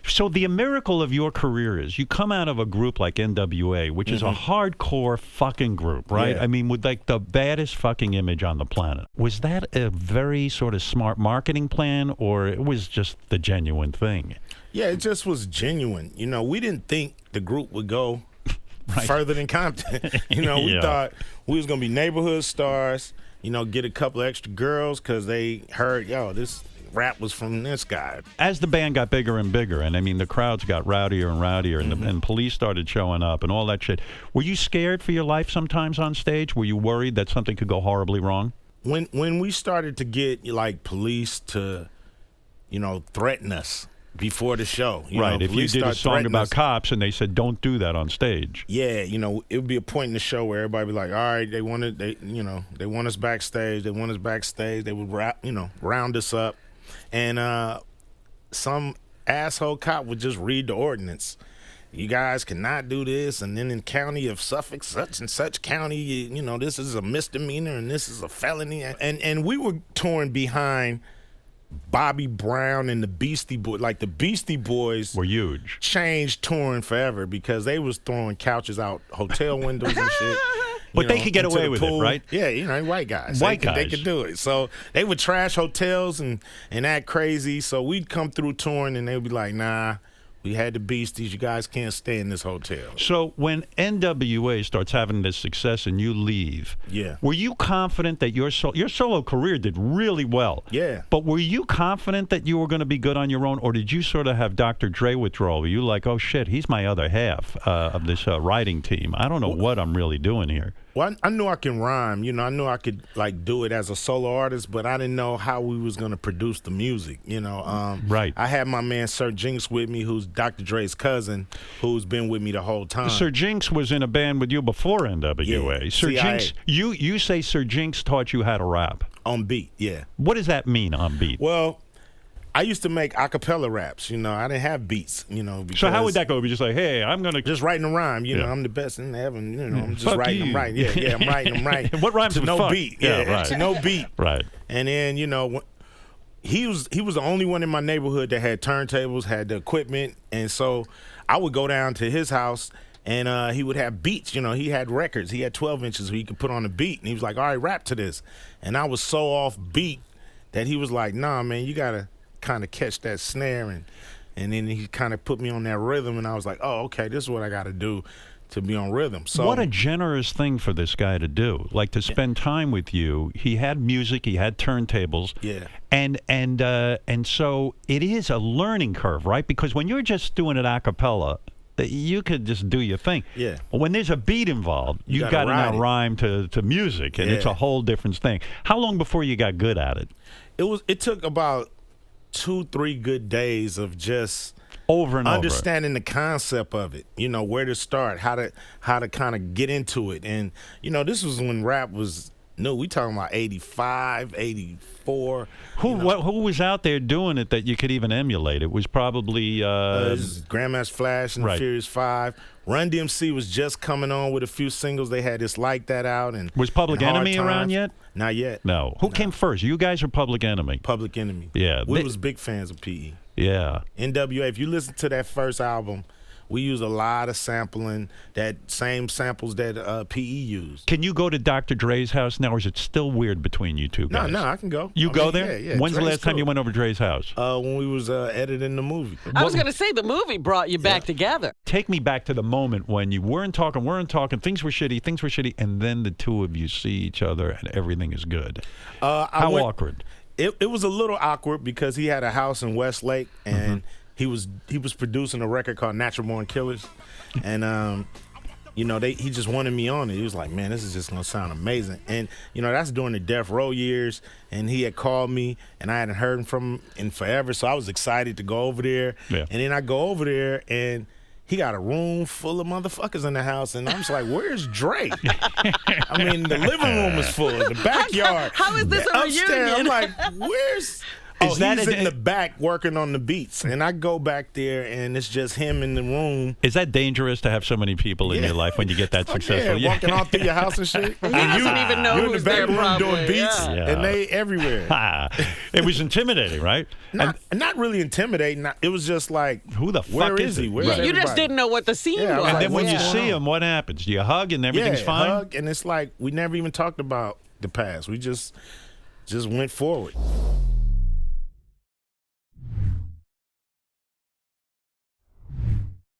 So the miracle of your career is you come out of a group like N.W.A, which is a hardcore fucking group, right? Yeah. I mean, with like the baddest fucking image on the planet. Was that a very sort of smart marketing plan, or it was just the genuine thing? Yeah, it just was genuine. You know, we didn't think the group would go further than Compton. You know, we thought we was going to be neighborhood stars, you know, get a couple of extra girls because they heard, yo, this rap was from this guy. As the band got bigger and bigger, and I mean the crowds got rowdier and rowdier, and, and police started showing up and all that shit, were you scared for your life sometimes on stage? Were you worried that something could go horribly wrong? When we started to get like police to, you know, threaten us before the show, you know, if you did a song about cops and they said don't do that on stage, you know, it would be a point in the show where everybody would be like, all right, they want us backstage, they would round us up. And some asshole cop would just read the ordinance. You guys cannot do this, and then in county of Suffolk, such and such county, you know, this is a misdemeanor and this is a felony. And we were touring behind Bobby Brown and the Beastie Boys. Like the Beastie Boys were huge. Changed touring forever because they was throwing couches out hotel windows and shit. But they could get away with it, right? Yeah, you know, white guys. They could do it. So they would trash hotels and act crazy. So we'd come through touring and they'd be like, nah, we had the Beasties. You guys can't stay in this hotel. So when N.W.A. starts having this success and you leave, were you confident that your solo career did really well? Yeah. But were you confident that you were going to be good on your own, or did you sort of have Dr. Dre withdrawal? Were you like, oh, shit, he's my other half of this writing team. I don't know what I'm really doing here. Well, I knew I can rhyme. You know, I knew I could, like, do it as a solo artist, but I didn't know how we was going to produce the music, you know. Right. I had my man Sir Jinx with me, who's Dr. Dre's cousin, who's been with me the whole time. Sir Jinx was in a band with you before N.W.A. Yeah, Sir CIA. Jinx, you say Sir Jinx taught you how to rap. On beat, yeah. What does that mean, on beat? Well, I used to make a cappella raps, you know. I didn't have beats, you know. So how would that go? Be just like, hey, I'm going to... Just writing a rhyme, you know. I'm the best in heaven, you know. I'm just writing them right. Yeah, I'm writing them right. What rhymes to with no fuck? beat. Yeah, right. To no beat. Right. And then, you know, he was the only one in my neighborhood that had turntables, had the equipment. And so I would go down to his house and he would have beats. You know, he had records. He had 12 inches so he could put on a beat. And he was like, all right, rap to this. And I was so off beat that he was like, nah, man, you got to kind of catch that snare. And then he kind of put me on that rhythm. And I was like, oh, okay, this is what I got to do to be on rhythm. So what a generous thing for this guy to do, like to spend time with you. He had music, he had turntables, and so it is a learning curve, right? Because when you're just doing it a cappella, you could just do your thing. Yeah. But when there's a beat involved, you've got to now rhyme to music, and it's a whole different thing. How long before you got good at it? It took about 2-3 good days of just over and understanding the concept of it, you know, where to start, how to kind of get into it. And, you know, this was when rap was new. We talking about 85, 84. Who was out there doing it that you could even emulate? It was probably Grandmaster Flash and the Furious Five. Run DMC was just coming on with a few singles. They had this Like That out. And was Public Enemy around yet? Not yet. No. Who came first? You guys or Public Enemy? Public Enemy. Yeah. We was big fans of P.E. Yeah. N.W.A. If you listen to that first album, we use a lot of sampling, that same samples that P.E. used. Can you go to Dr. Dre's house now, or is it still weird between you two guys? No, I can go. You go there? Yeah. When's the last time you went over Dre's house? When we was editing the movie. I was going to say, the movie brought you back together. Take me back to the moment when you weren't talking, things were shitty, and then the two of you see each other and everything is good. How awkward? It was a little awkward because he had a house in Westlake, and he was producing a record called Natural Born Killers, and you know, he just wanted me on it. He was like, man, this is just gonna sound amazing. And you know, that's during the Death Row years, and he had called me, and I hadn't heard from him in forever, so I was excited to go over there. Yeah. And then I go over there, and he got a room full of motherfuckers in the house, and I'm just like, where's Dre? I mean, the living room is full, the backyard. How is this a upstairs, reunion? I'm like, where's He's in the back working on the beats, and I go back there, and it's just him in the room. Is that dangerous to have so many people in your life when you get that successful? Yeah, walking all through your house and shit. He doesn't even know who's there, probably. Doing beats, and they everywhere. It was intimidating, right? Not really intimidating. It was just like, who the fuck is he? You just didn't know what the scene was. And then when you see him, what happens? Do you hug and everything's fine? Hug, and it's like we never even talked about the past. We just went forward.